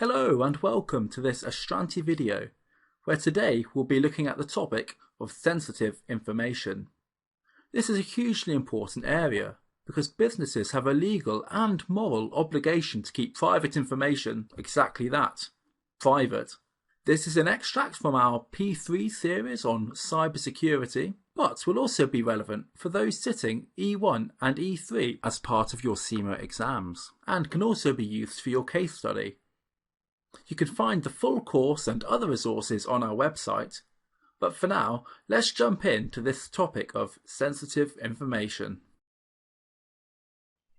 Hello and welcome to this Astranti video, where today we'll be looking at the topic of sensitive information. This is a hugely important area because businesses have a legal and moral obligation to keep private information exactly that, private. This is an extract from our P3 series on cybersecurity, but will also be relevant for those sitting E1 and E3 as part of your CIMA exams, and can also be used for your case study. You can find the full course and other resources on our website, but for now, let's jump into this topic of sensitive information.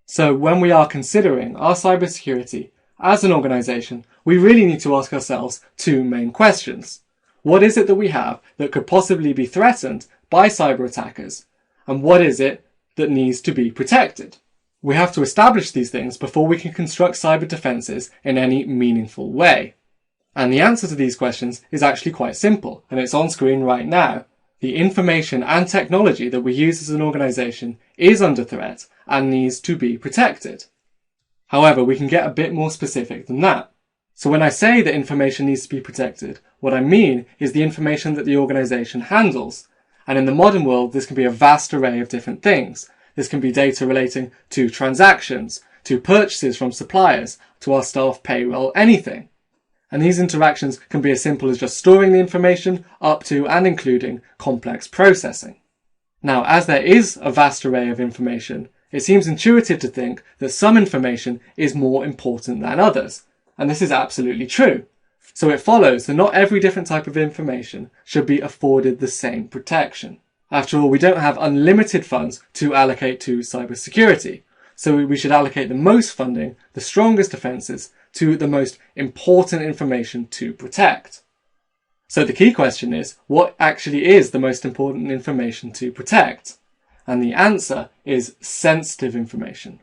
So when we are considering our cybersecurity as an organisation, we really need to ask ourselves two main questions. What is it that we have that could possibly be threatened by cyber attackers? And what is it that needs to be protected? We have to establish these things before we can construct cyber defences in any meaningful way. And the answer to these questions is actually quite simple, and it's on screen right now. The information and technology that we use as an organisation is under threat and needs to be protected. However, we can get a bit more specific than that. So when I say that information needs to be protected, what I mean is the information that the organisation handles. And in the modern world, this can be a vast array of different things. This can be data relating to transactions, to purchases from suppliers, to our staff payroll, anything. And these interactions can be as simple as just storing the information up to and including complex processing. Now, as there is a vast array of information, it seems intuitive to think that some information is more important than others. And this is absolutely true. So it follows that not every different type of information should be afforded the same protection. After all, we don't have unlimited funds to allocate to cybersecurity, so we should allocate the most funding, the strongest defences, to the most important information to protect. So the key question is, what actually is the most important information to protect? And the answer is sensitive information.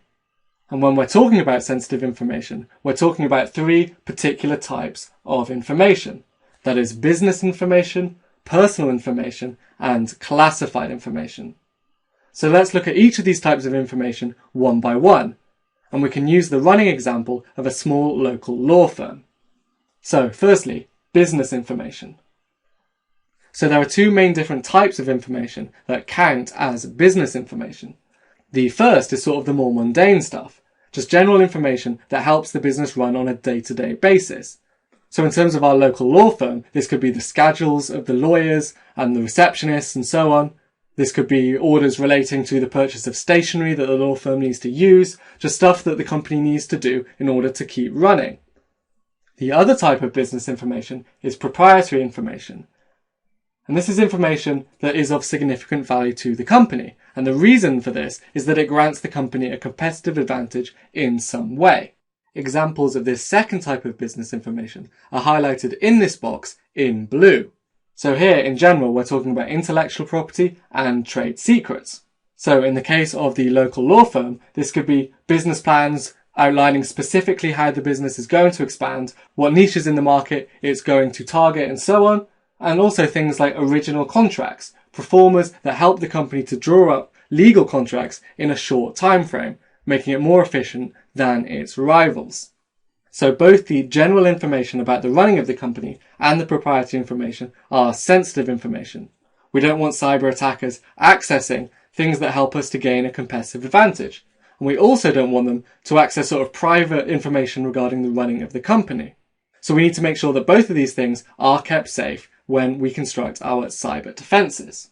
And when we're talking about sensitive information, we're talking about three particular types of information. That is business information, personal information, and classified information. So let's look at each of these types of information one by one, and we can use the running example of a small local law firm. So firstly, business information. So there are two main different types of information that count as business information. The first is sort of the more mundane stuff, just general information that helps the business run on a day-to-day basis. So in terms of our local law firm, this could be the schedules of the lawyers and the receptionists and so on. This could be orders relating to the purchase of stationery that the law firm needs to use, just stuff that the company needs to do in order to keep running. The other type of business information is proprietary information. And this is information that is of significant value to the company. And the reason for this is that it grants the company a competitive advantage in some way. Examples of this second type of business information are highlighted in this box in blue. So here, in general, we're talking about intellectual property and trade secrets. So in the case of the local law firm, this could be business plans outlining specifically how the business is going to expand, what niches in the market it's going to target, and so on. And also things like original contracts, performers that help the company to draw up legal contracts in a short time frame, making it more efficient than its rivals. So both the general information about the running of the company and the proprietary information are sensitive information. We don't want cyber attackers accessing things that help us to gain a competitive advantage. And we also don't want them to access sort of private information regarding the running of the company. So we need to make sure that both of these things are kept safe when we construct our cyber defences.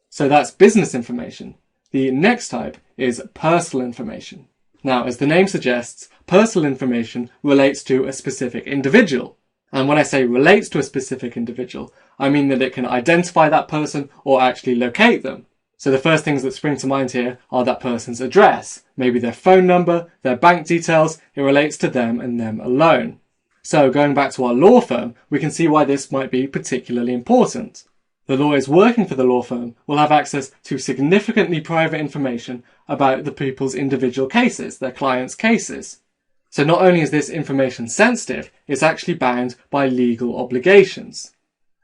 So that's business information. The next type is personal information. Now, as the name suggests, personal information relates to a specific individual. And when I say relates to a specific individual, I mean that it can identify that person or actually locate them. So the first things that spring to mind here are that person's address, maybe their phone number, their bank details. It relates to them and them alone. So going back to our law firm, we can see why this might be particularly important. The lawyers working for the law firm will have access to significantly private information about the people's individual cases, their clients' cases. So not only is this information sensitive, it's actually bound by legal obligations.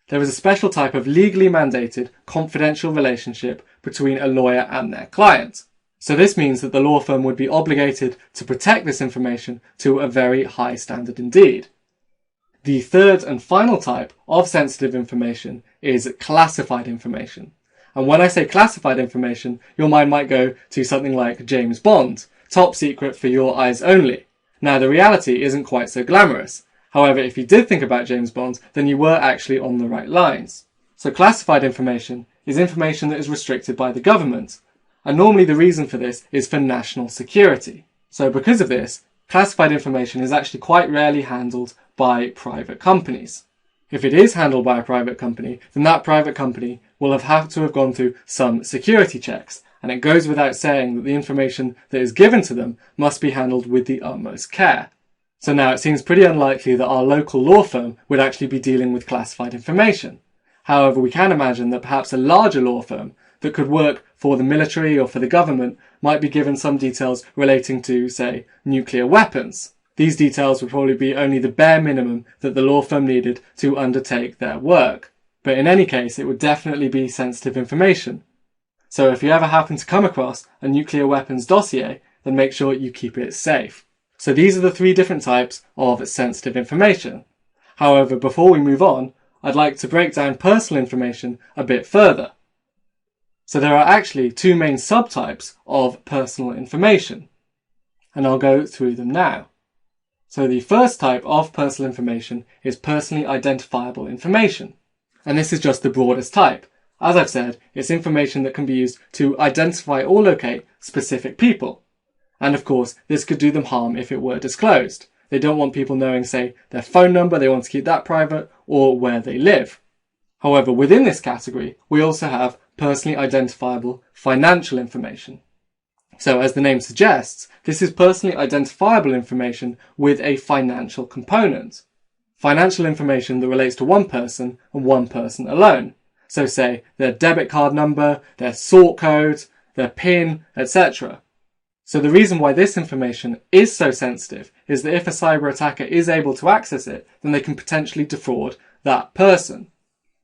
There is a special type of legally mandated confidential relationship between a lawyer and their client. So this means that the law firm would be obligated to protect this information to a very high standard indeed. The third and final type of sensitive information is classified information. And when I say classified information, your mind might go to something like James Bond, top secret for your eyes only. Now, the reality isn't quite so glamorous. However, if you did think about James Bond, then you were actually on the right lines. So classified information is information that is restricted by the government. And normally the reason for this is for national security. So because of this, classified information is actually quite rarely handled by private companies. If it is handled by a private company, then that private company will have to have gone through some security checks, and it goes without saying that the information that is given to them must be handled with the utmost care. So now it seems pretty unlikely that our local law firm would actually be dealing with classified information. However, we can imagine that perhaps a larger law firm that could work for the military or for the government might be given some details relating to, say, nuclear weapons. These details would probably be only the bare minimum that the law firm needed to undertake their work. But in any case, it would definitely be sensitive information. So if you ever happen to come across a nuclear weapons dossier, then make sure you keep it safe. So these are the three different types of sensitive information. However, before we move on, I'd like to break down personal information a bit further. So there are actually two main subtypes of personal information, and I'll go through them now. So the first type of personal information is personally identifiable information. And this is just the broadest type. As I've said, it's information that can be used to identify or locate specific people. And of course, this could do them harm if it were disclosed. They don't want people knowing, say, their phone number, they want to keep that private, or where they live. However, within this category, we also have personally identifiable financial information. So as the name suggests, this is personally identifiable information with a financial component. Financial information that relates to one person and one person alone. So say their debit card number, their sort code, their PIN, etc. So the reason why this information is so sensitive is that if a cyber attacker is able to access it, then they can potentially defraud that person.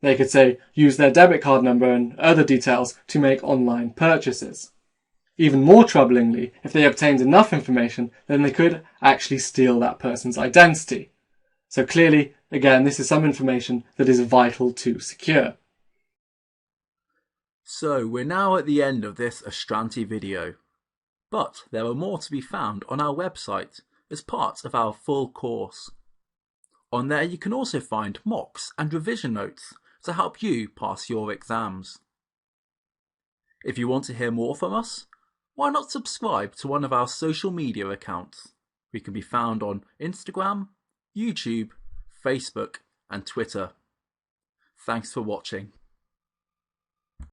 They could say use their debit card number and other details to make online purchases. Even more troublingly, if they obtained enough information, then they could actually steal that person's identity. So clearly, again, this is some information that is vital to secure. So we're now at the end of this Astranti video, but there are more to be found on our website as part of our full course. On there you can also find mocks and revision notes to help you pass your exams. If you want to hear more from us, why not subscribe to one of our social media accounts? We can be found on Instagram, YouTube, Facebook and Twitter. Thanks for watching.